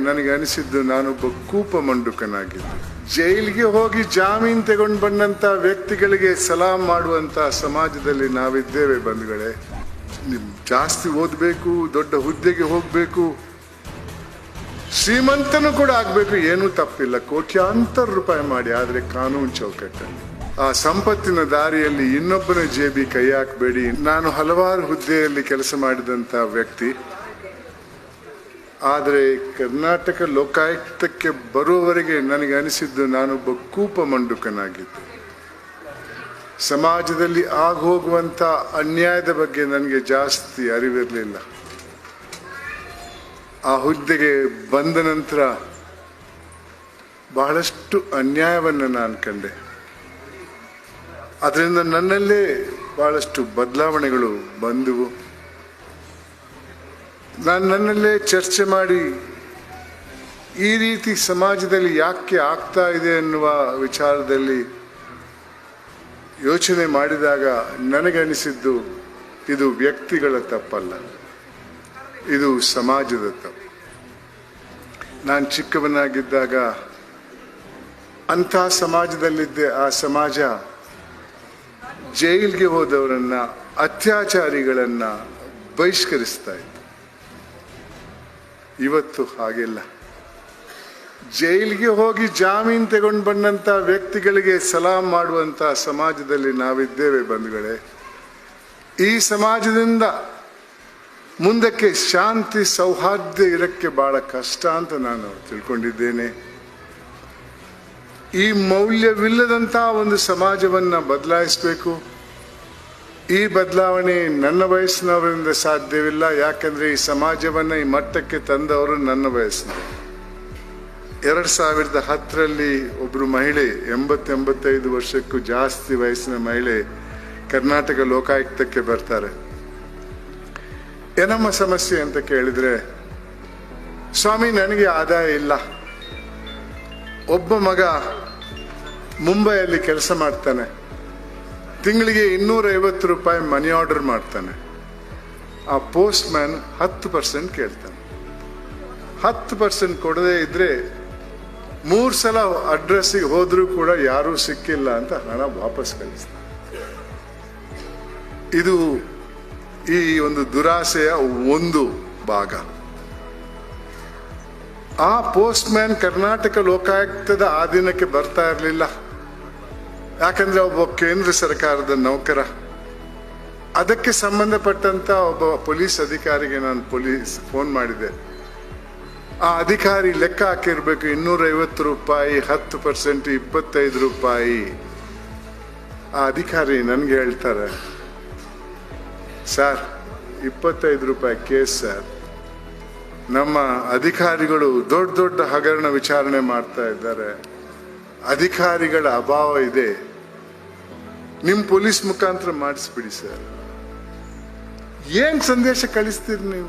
ನನಗೆ ಅನಿಸಿದ್ದು ನಾನೊಬ್ಬ ಕೂಪ ಮಂಡುಕನಾಗಿದ್ದು. ಜೈಲಿಗೆ ಹೋಗಿ ಜಾಮೀನು ತಗೊಂಡು ಬಂದಂತ ವ್ಯಕ್ತಿಗಳಿಗೆ ಸಲಾಂ ಮಾಡುವಂತ ಸಮಾಜದಲ್ಲಿ ನಾವಿದ್ದೇವೆ ಬಂಧುಗಳೇ. ಜಾಸ್ತಿ ಓದಬೇಕು, ದೊಡ್ಡ ಹುದ್ದೆಗೆ ಹೋಗ್ಬೇಕು, ಶ್ರೀಮಂತನು ಕೂಡ ಆಗ್ಬೇಕು, ಏನೂ ತಪ್ಪಿಲ್ಲ, ಕೋಟ್ಯಾಂತರ ರೂಪಾಯಿ ಮಾಡಿ. ಆದ್ರೆ ಕಾನೂನು ಚೌಕಟ್ಟಲ್ಲಿ ಆ ಸಂಪತ್ತಿನ ದಾರಿಯಲ್ಲಿ ಇನ್ನೊಬ್ಬನ ಜೇಬಿ ಕೈ ಹಾಕಬೇಡಿ. ನಾನು ಹಲವಾರು ಹುದ್ದೆಯಲ್ಲಿ ಕೆಲಸ ಮಾಡಿದಂತ ವ್ಯಕ್ತಿ. ಆದರೆ ಕರ್ನಾಟಕ ಲೋಕಾಯುಕ್ತಕ್ಕೆ ಬರುವವರೆಗೆ ನನಗೆ ಅನಿಸಿದ್ದು ನಾನೊಬ್ಬ ಕೂಪ ಮಂಡುಕನಾಗಿದ್ದು. ಸಮಾಜದಲ್ಲಿ ಆಗೋಗುವಂತ ಅನ್ಯಾಯದ ಬಗ್ಗೆ ನನಗೆ ಜಾಸ್ತಿ ಅರಿವಿರಲಿಲ್ಲ. ಆ ಹುದ್ದೆಗೆ ಬಂದ ನಂತರ ಬಹಳಷ್ಟು ಅನ್ಯಾಯವನ್ನು ನಾನು ಕಂಡೆ. ಅದರಿಂದ ನನ್ನಲ್ಲೇ ಬಹಳಷ್ಟು ಬದಲಾವಣೆಗಳು ಬಂದವು. ನಾನು ನನ್ನಲ್ಲೇ ಚರ್ಚೆ ಮಾಡಿ ಈ ರೀತಿ ಸಮಾಜದಲ್ಲಿ ಯಾಕೆ ಆಗ್ತಾ ಇದೆ ಎನ್ನುವ ವಿಚಾರದಲ್ಲಿ ಯೋಚನೆ ಮಾಡಿದಾಗ ನನಗನಿಸಿದ್ದು ಇದು ವ್ಯಕ್ತಿಗಳ ತಪ್ಪಲ್ಲ, ಇದು ಸಮಾಜದ ತಪ್ಪು. ನಾನು ಚಿಕ್ಕವನಾಗಿದ್ದಾಗ ಅಂಥ ಸಮಾಜದಲ್ಲಿದ್ದೆ. ಆ ಸಮಾಜ ಜೈಲಿಗೆ ಹೋದವರನ್ನ, ಅತ್ಯಾಚಾರಿಗಳನ್ನ ಬಹಿಷ್ಕರಿಸ್ತಾ ಇತ್ತು. ಇವತ್ತು ಹಾಗಿಲ್ಲ. ಜೈಲಿಗೆ ಹೋಗಿ ಜಾಮೀನು ತಗೊಂಡು ಬಂದಂತ ವ್ಯಕ್ತಿಗಳಿಗೆ ಸಲಾಂ ಮಾಡುವಂತ ಸಮಾಜದಲ್ಲಿ ನಾವಿದ್ದೇವೆ ಬಂಧುಗಳೇ. ಈ ಸಮಾಜದಿಂದ ಮುಂದಕ್ಕೆ ಶಾಂತಿ ಸೌಹಾರ್ದ ಇರಕ್ಕೆ ಬಹಳ ಕಷ್ಟ ಅಂತ ನಾನು ತಿಳ್ಕೊಂಡಿದ್ದೇನೆ. ಈ ಮೌಲ್ಯವಿಲ್ಲದಂತ ಒಂದು ಸಮಾಜವನ್ನ ಬದಲಾಯಿಸಬೇಕು. ಈ ಬದಲಾವಣೆ ನನ್ನ ವಯಸ್ಸಿನವರಿಂದ ಸಾಧ್ಯವಿಲ್ಲ. ಯಾಕಂದ್ರೆ ಈ ಸಮಾಜವನ್ನ ಈ ಮಟ್ಟಕ್ಕೆ ತಂದವರು ನನ್ನ ವಯಸ್ಸಿನವರು. 2010ರಲ್ಲಿ ಒಬ್ರು ಮಹಿಳೆ, 85 ವರ್ಷಕ್ಕೂ ಜಾಸ್ತಿ ವಯಸ್ಸಿನ ಮಹಿಳೆ ಕರ್ನಾಟಕ ಲೋಕಾಯುಕ್ತಕ್ಕೆ ಬರ್ತಾರೆ. ಏನಮ್ಮ ಸಮಸ್ಯೆ ಅಂತ ಕೇಳಿದ್ರೆ, ಸ್ವಾಮಿ ನನಗೆ ಆದಾಯ ಇಲ್ಲ, ಒಬ್ಬ ಮಗ ಮುಂಬೈಯಲ್ಲಿ ಕೆಲಸ ಮಾಡ್ತಾನೆ, ತಿಂಗಳಿಗೆ 250 ರೂಪಾಯಿ ಮನಿ ಆರ್ಡರ್ ಮಾಡ್ತಾನೆ, ಆ ಪೋಸ್ಟ್ ಮ್ಯಾನ್ 10% ಕೇಳ್ತಾನೆ. 10% ಕೊಡದೇ ಇದ್ರೆ 3 ಸಲ ಅಡ್ರೆಸ್ಸಿಗೆ ಹೋದ್ರೂ ಕೂಡ ಯಾರೂ ಸಿಕ್ಕಿಲ್ಲ ಅಂತ ಹಣ ವಾಪಸ್ ಕಳಿಸ್ತಾನೆ. ಇದು ಈ ಒಂದು ದುರಾಸೆಯ ಒಂದು ಭಾಗ. ಆ ಪೋಸ್ಟ್ ಮ್ಯಾನ್ ಕರ್ನಾಟಕ ಲೋಕಾಯುಕ್ತದ ಆಧೀನಕ್ಕೆ ಬರ್ತಾ ಇರಲಿಲ್ಲ. ಯಾಕಂದ್ರೆ ಒಬ್ಬ ಕೇಂದ್ರ ಸರ್ಕಾರದ ನೌಕರ. ಅದಕ್ಕೆ ಸಂಬಂಧಪಟ್ಟಂತ ಒಬ್ಬ ಪೊಲೀಸ್ ಅಧಿಕಾರಿಗೆ ನಾನು ಫೋನ್ ಮಾಡಿದೆ. ಆ ಅಧಿಕಾರಿ ಲೆಕ್ಕ ಹಾಕಿರ್ಬೇಕು, 250 ರೂಪಾಯಿ, 10%, 25 ರೂಪಾಯಿ. ಆ ಅಧಿಕಾರಿ ನನ್ಗೆ ಹೇಳ್ತಾರೆ, ಸರ್ 25 ರೂಪಾಯಿ ಕೇಸ್ ಸರ್, ನಮ್ಮ ಅಧಿಕಾರಿಗಳು ದೊಡ್ಡ ದೊಡ್ಡ ಹಗರಣ ವಿಚಾರಣೆ ಮಾಡ್ತಾ ಇದ್ದಾರೆ, ಅಧಿಕಾರಿಗಳ ಅಭಾವ ಇದೆ, ನಿಮ್ ಪೊಲೀಸ್ ಮುಖಾಂತರ ಮಾಡಿಸ್ಬಿಡಿ ಸರ್. ಏನ್ ಸಂದೇಶ ಕಳಿಸ್ತೀರಿ ನೀವು?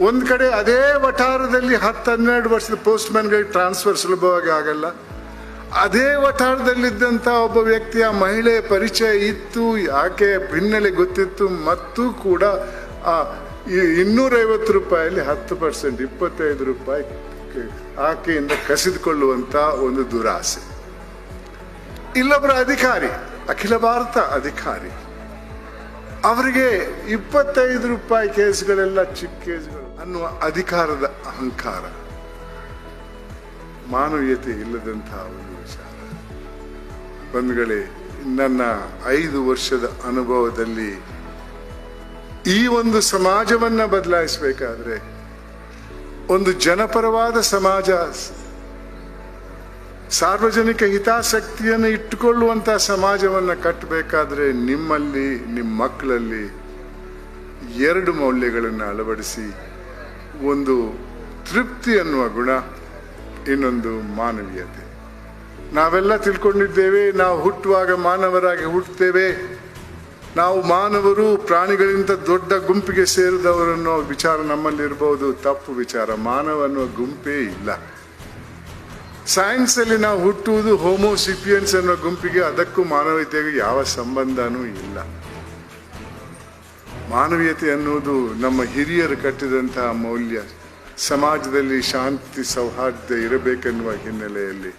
ಒಂದ್ ಕಡೆ ಅದೇ ವಠಾರದಲ್ಲಿ 10-12 ವರ್ಷದ ಪೋಸ್ಟ್ ಮ್ಯಾನ್ಗಳಿಗೆ ಟ್ರಾನ್ಸ್ಫರ್ ಸುಲಭವಾಗಿ ಆಗಲ್ಲ. ಅದೇ ವಠಾರದಲ್ಲಿದ್ದಂತ ಒಬ್ಬ ವ್ಯಕ್ತಿಯ ಮಹಿಳೆ ಪರಿಚಯ ಇತ್ತು, ಆಕೆ ಹಿನ್ನೆಲೆ ಗೊತ್ತಿತ್ತು, ಮತ್ತು ಕೂಡ ಆ 250 ರೂಪಾಯಲ್ಲಿ 10%, 25 ರೂಪಾಯಿ ಆಕೆಯಿಂದ ಕಸಿದುಕೊಳ್ಳುವಂತ ಒಂದು ದುರಾಸೆ. ಇಲ್ಲೊಬ್ಬರ ಅಧಿಕಾರಿ, ಅಖಿಲ ಭಾರತ ಅಧಿಕಾರಿ, ಅವರಿಗೆ 25 ರೂಪಾಯಿ ಕೇಸ್ಗಳೆಲ್ಲ ಚಿಕ್ಕ ಕೇಸ್ಗಳು ಅನ್ನುವ ಅಧಿಕಾರದ ಅಹಂಕಾರ, ಮಾನವೀಯತೆ ಇಲ್ಲದಂತಹ ಒಂದು ವಿಚಾರ. ಬಂಧುಗಳೇ, ನನ್ನ 5 ವರ್ಷದ ಅನುಭವದಲ್ಲಿ ಈ ಒಂದು ಸಮಾಜವನ್ನ ಬದಲಾಯಿಸಬೇಕಾದ್ರೆ, ಒಂದು ಜನಪರವಾದ ಸಮಾಜ, ಸಾರ್ವಜನಿಕ ಹಿತಾಸಕ್ತಿಯನ್ನು ಇಟ್ಟುಕೊಳ್ಳುವಂತಹ ಸಮಾಜವನ್ನ ಕಟ್ಟಬೇಕಾದ್ರೆ ನಿಮ್ಮಲ್ಲಿ, ನಿಮ್ಮ ಮಕ್ಕಳಲ್ಲಿ 2 ಮೌಲ್ಯಗಳನ್ನು ಅಳವಡಿಸಿ, ಒಂದು ತೃಪ್ತಿ ಅನ್ನುವ ಗುಣ, ಇನ್ನೊಂದು ಮಾನವೀಯತೆ. ನಾವೆಲ್ಲ ತಿಳ್ಕೊಂಡಿದ್ದೇವೆ, ನಾವು ಹುಟ್ಟುವಾಗ ಮಾನವರಾಗಿ ಹುಟ್ಟುತ್ತೇವೆ, ನಾವು ಮಾನವರು ಪ್ರಾಣಿಗಳಿಂದ ದೊಡ್ಡ ಗುಂಪಿಗೆ ಸೇರಿದವರನ್ನೋ ವಿಚಾರ ನಮ್ಮಲ್ಲಿ ಇರಬಹುದು. ತಪ್ಪು ವಿಚಾರ. ಮಾನವ ಅನ್ನುವ ಗುಂಪೇ ಇಲ್ಲ. ಸೈನ್ಸ್ ಅಲ್ಲಿ ನಾವು ಹುಟ್ಟುವುದು ಹೋಮೋಸಿಪಿಯನ್ಸ್ ಅನ್ನೋ ಗುಂಪಿಗೆ, ಅದಕ್ಕೂ ಮಾನವೀಯತೆಗೂ ಯಾವ ಸಂಬಂಧನೂ ಇಲ್ಲ. ಮಾನವೀಯತೆ ಅನ್ನುವುದು ನಮ್ಮ ಹಿರಿಯರು ಕಟ್ಟಿದಂತಹ ಮೌಲ್ಯ. ಸಮಾಜದಲ್ಲಿ ಶಾಂತಿ ಸೌಹಾರ್ದ ಇರಬೇಕೆನ್ನುವ ಹಿನ್ನೆಲೆಯಲ್ಲಿ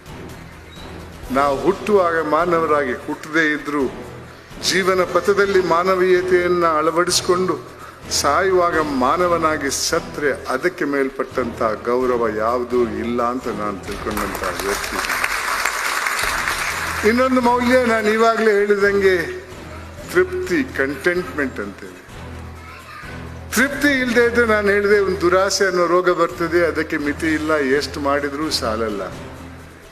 ನಾವು ಹುಟ್ಟುವಾಗ ಮಾನವರಾಗಿ ಹುಟ್ಟದೇ ಇದ್ರೂ ಜೀವನ ಪಥದಲ್ಲಿ ಮಾನವೀಯತೆಯನ್ನು ಅಳವಡಿಸಿಕೊಂಡು ಸಾಯುವಾಗ ಮಾನವನಾಗಿ ಸತ್ರೆ ಅದಕ್ಕೆ ಮೇಲ್ಪಟ್ಟಂತ ಗೌರವ ಯಾವುದೂ ಇಲ್ಲ ಅಂತ ನಾನು ತಿಳ್ಕೊಂಡಂತ ವ್ಯಕ್ತಿ. ಇನ್ನೊಂದು ಮೌಲ್ಯ ನಾನು ಇವಾಗಲೇ ಹೇಳಿದಂಗೆ ತೃಪ್ತಿ, ಕಂಟೆಂಟ್ಮೆಂಟ್ ಅಂತೇಳಿ. ತೃಪ್ತಿ ಇಲ್ಲದೆ ಇದ್ರೆ ನಾನು ಹೇಳಿದೆ ಒಂದು ದುರಾಸೆ ಅನ್ನೋ ರೋಗ ಬರ್ತದೆ, ಅದಕ್ಕೆ ಮಿತಿ ಇಲ್ಲ, ಎಷ್ಟು ಮಾಡಿದ್ರೂ ಸಾಲಲ್ಲ.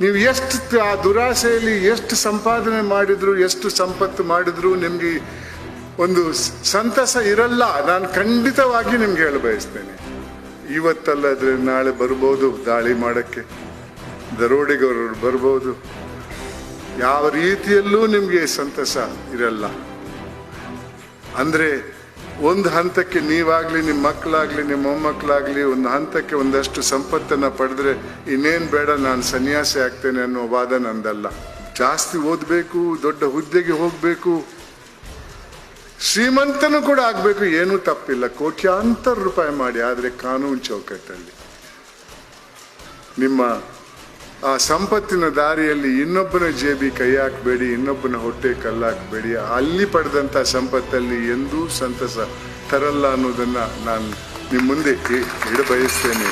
ನೀವು ಎಷ್ಟು ಆ ದುರಾಸೆಯಲ್ಲಿ ಎಷ್ಟು ಸಂಪಾದನೆ ಮಾಡಿದ್ರು, ಎಷ್ಟು ಸಂಪತ್ತು ಮಾಡಿದ್ರು ನಿಮ್ಗೆ ಒಂದು ಸಂತಸ ಇರಲ್ಲ. ನಾನು ಖಂಡಿತವಾಗಿ ನಿಮ್ಗೆ ಹೇಳ ಬಯಸ್ತೇನೆ, ಇವತ್ತಲ್ಲಾದ್ರೆ ನಾಳೆ ಬರ್ಬೋದು ದಾಳಿ ಮಾಡಕ್ಕೆ, ದರೋಡೆಗಾರರು ಬರ್ಬೋದು, ಯಾವ ರೀತಿಯಲ್ಲೂ ನಿಮ್ಗೆ ಸಂತಸ ಇರಲ್ಲ. ಅಂದ್ರೆ ಒಂದು ಹಂತಕ್ಕೆ ನೀವಾಗ್ಲಿ, ನಿಮ್ಮ ಮಕ್ಕಳಾಗ್ಲಿ, ನಿಮ್ಮ ಮೊಮ್ಮಕ್ಕಳಾಗ್ಲಿ ಒಂದು ಹಂತಕ್ಕೆ ಒಂದಷ್ಟು ಸಂಪತ್ತನ್ನ ಪಡೆದ್ರೆ ಇನ್ನೇನ್ ಬೇಡ, ನಾನು ಸನ್ಯಾಸಿ ಆಗ್ತೇನೆ ಅನ್ನೋ ವಾದ ನಂದಲ್ಲ. ಜಾಸ್ತಿ ಓದ್ಬೇಕು, ದೊಡ್ಡ ಹುದ್ದೆಗೆ ಹೋಗ್ಬೇಕು, ಶ್ರೀಮಂತನು ಕೂಡ ಆಗ್ಬೇಕು, ಏನೂ ತಪ್ಪಿಲ್ಲ, ಕೋಟ್ಯಾಂತರ ರೂಪಾಯಿ ಮಾಡಿ. ಆದ್ರೆ ಕಾನೂನು ಚೌಕಟ್ಟಲ್ಲಿ ನಿಮ್ಮ ಆ ಸಂಪತ್ತಿನ ದಾರಿಯಲ್ಲಿ ಇನ್ನೊಬ್ಬನ ಜೇಬಿ ಕೈ ಹಾಕಬೇಡಿ, ಇನ್ನೊಬ್ಬನ ಹೊಟ್ಟೆ ಕಲ್ಲಾಕಬೇಡಿ. ಅಲ್ಲಿ ಪಡೆದಂತ ಸಂಪತ್ತಲ್ಲಿ ಎಂದೂ ಸಂತಸ ತರಲ್ಲ ಅನ್ನೋದನ್ನ ನಾನು ನಿಮ್ಮ ಮುಂದೆ ಇಡಬಯಸ್ತೇನೆ.